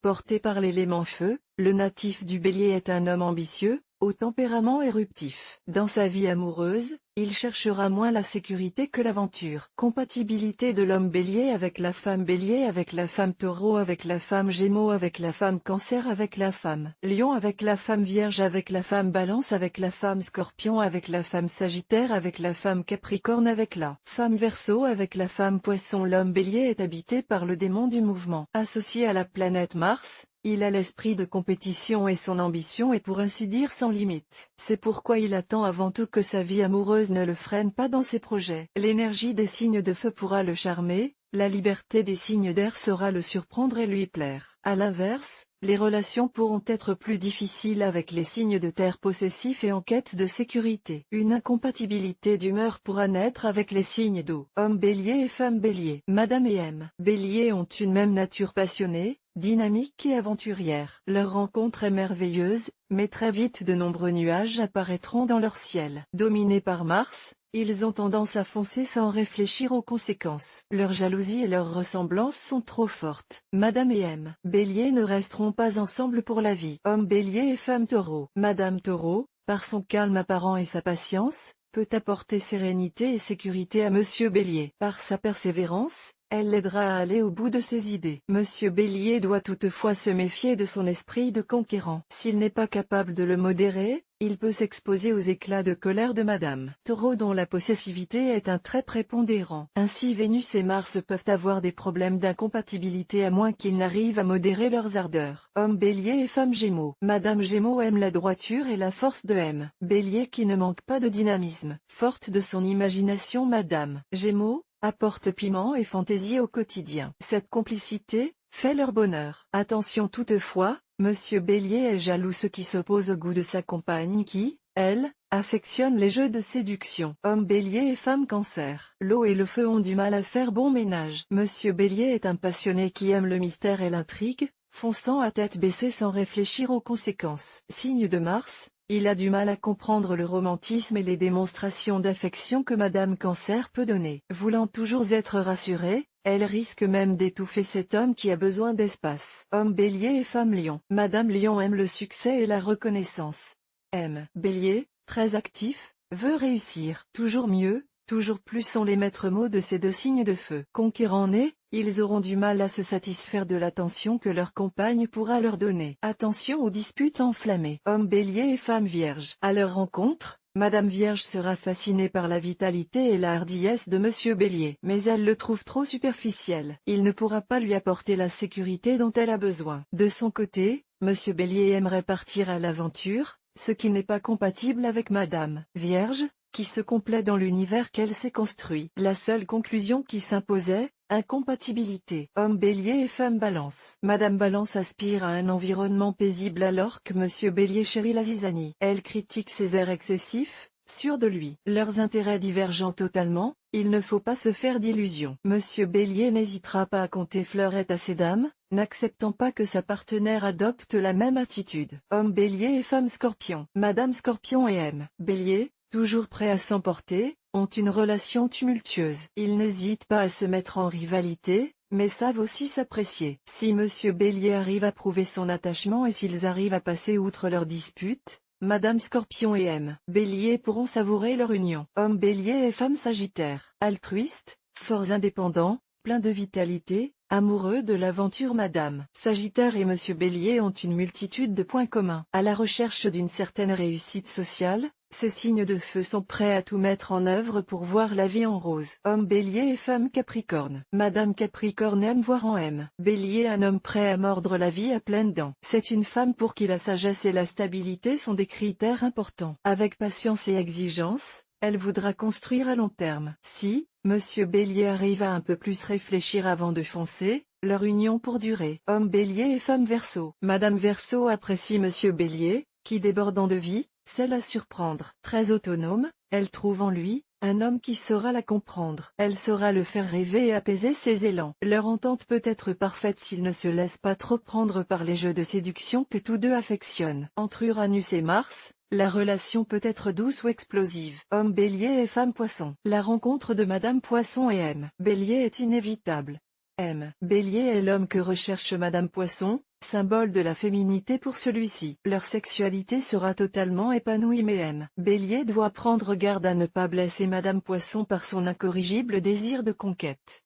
porté par l'élément feu, le natif du Bélier est un homme ambitieux, au tempérament éruptif. Dans sa vie amoureuse, il cherchera moins la sécurité que l'aventure. Compatibilité de l'homme Bélier avec la femme Bélier, avec la femme Taureau, avec la femme Gémeaux, avec la femme Cancer, avec la femme Lion, avec la femme Vierge, avec la femme Balance, avec la femme Scorpion, avec la femme Sagittaire, avec la femme Capricorne, avec la femme Verseau, avec la femme Poisson. L'homme Bélier est habité par le démon du mouvement. Associé à la planète Mars, il a l'esprit de compétition et son ambition est pour ainsi dire sans limite. C'est pourquoi il attend avant tout que sa vie amoureuse ne le freine pas dans ses projets. L'énergie des signes de feu pourra le charmer, la liberté des signes d'air saura le surprendre et lui plaire. À l'inverse, les relations pourront être plus difficiles avec les signes de terre possessifs et en quête de sécurité. Une incompatibilité d'humeur pourra naître avec les signes d'eau. Homme Bélier et femme Bélier. Madame et M. Bélier ont une même nature passionnée, dynamique et aventurière. Leur rencontre est merveilleuse, mais très vite de nombreux nuages apparaîtront dans leur ciel. Dominés par Mars, ils ont tendance à foncer sans réfléchir aux conséquences. Leur jalousie et leur ressemblance sont trop fortes. Madame et M. Bélier ne resteront pas ensemble pour la vie. Homme Bélier et femme Taureau. Madame Taureau, par son calme apparent et sa patience, peut apporter sérénité et sécurité à Monsieur Bélier. Par sa persévérance, elle l'aidera à aller au bout de ses idées. Monsieur Bélier doit toutefois se méfier de son esprit de conquérant. S'il n'est pas capable de le modérer, il peut s'exposer aux éclats de colère de Madame Taureau dont la possessivité est un trait prépondérant. Ainsi Vénus et Mars peuvent avoir des problèmes d'incompatibilité à moins qu'ils n'arrivent à modérer leurs ardeurs. Homme Bélier et femme Gémeaux. Madame Gémeaux aime la droiture et la force de M. Bélier qui ne manque pas de dynamisme. Forte de son imagination, Madame Gémeaux apporte piment et fantaisie au quotidien. Cette complicité fait leur bonheur. Attention toutefois, Monsieur Bélier est jaloux, ce qui s'oppose au goût de sa compagne qui, elle, affectionne les jeux de séduction. Homme Bélier et femme Cancer. L'eau et le feu ont du mal à faire bon ménage. Monsieur Bélier est un passionné qui aime le mystère et l'intrigue, fonçant à tête baissée sans réfléchir aux conséquences. Signe de Mars, il a du mal à comprendre le romantisme et les démonstrations d'affection que Madame Cancer peut donner. Voulant toujours être rassurée, elle risque même d'étouffer cet homme qui a besoin d'espace. Homme Bélier et femme Lion. Madame Lion aime le succès et la reconnaissance. M. Bélier, très actif, veut réussir. Toujours mieux, toujours plus sont les maîtres mots de ces deux signes de feu. Conquérants nés, ils auront du mal à se satisfaire de l'attention que leur compagne pourra leur donner. Attention aux disputes enflammées. Homme Bélier et femme Vierge. À leur rencontre, Madame Vierge sera fascinée par la vitalité et la hardiesse de Monsieur Bélier. Mais elle le trouve trop superficiel. Il ne pourra pas lui apporter la sécurité dont elle a besoin. De son côté, Monsieur Bélier aimerait partir à l'aventure, ce qui n'est pas compatible avec Madame Vierge, qui se complaît dans l'univers qu'elle s'est construit. La seule conclusion qui s'imposait, incompatibilité. Homme Bélier et femme Balance. Madame Balance aspire à un environnement paisible alors que Monsieur Bélier chérit la zizanie. Elle critique ses airs excessifs, sûre de lui. Leurs intérêts divergent totalement, il ne faut pas se faire d'illusions. Monsieur Bélier n'hésitera pas à compter fleurette à ses dames, n'acceptant pas que sa partenaire adopte la même attitude. Homme Bélier et femme Scorpion. Madame Scorpion et M. Bélier, toujours prêts à s'emporter, ont une relation tumultueuse. Ils n'hésitent pas à se mettre en rivalité, mais savent aussi s'apprécier. Si Monsieur Bélier arrive à prouver son attachement et s'ils arrivent à passer outre leurs disputes, Madame Scorpion et M. Bélier pourront savourer leur union. Homme Bélier et femme Sagittaire. Altruistes, forts indépendants, pleins de vitalité, amoureux de l'aventure. Madame Sagittaire et Monsieur Bélier ont une multitude de points communs. À la recherche d'une certaine réussite sociale, ces signes de feu sont prêts à tout mettre en œuvre pour voir la vie en rose. Homme Bélier et femme Capricorne. Madame Capricorne aime voir en M. Bélier un homme prêt à mordre la vie à pleines dents. C'est une femme pour qui la sagesse et la stabilité sont des critères importants. Avec patience et exigence, elle voudra construire à long terme. Si Monsieur Bélier arrive à un peu plus réfléchir avant de foncer, leur union pour durer. Homme Bélier et femme Verseau. Madame Verseau apprécie Monsieur Bélier, qui débordant de vie, sait la surprendre. Très autonome, elle trouve en lui un homme qui saura la comprendre. Elle saura le faire rêver et apaiser ses élans. Leur entente peut être parfaite s'ils ne se laissent pas trop prendre par les jeux de séduction que tous deux affectionnent. Entre Uranus et Mars, la relation peut être douce ou explosive. Homme Bélier et femme Poisson. La rencontre de Madame Poisson et M. Bélier est inévitable. M. Bélier est l'homme que recherche Madame Poisson, symbole de la féminité pour celui-ci. Leur sexualité sera totalement épanouie mais M. Bélier doit prendre garde à ne pas blesser Madame Poisson par son incorrigible désir de conquête.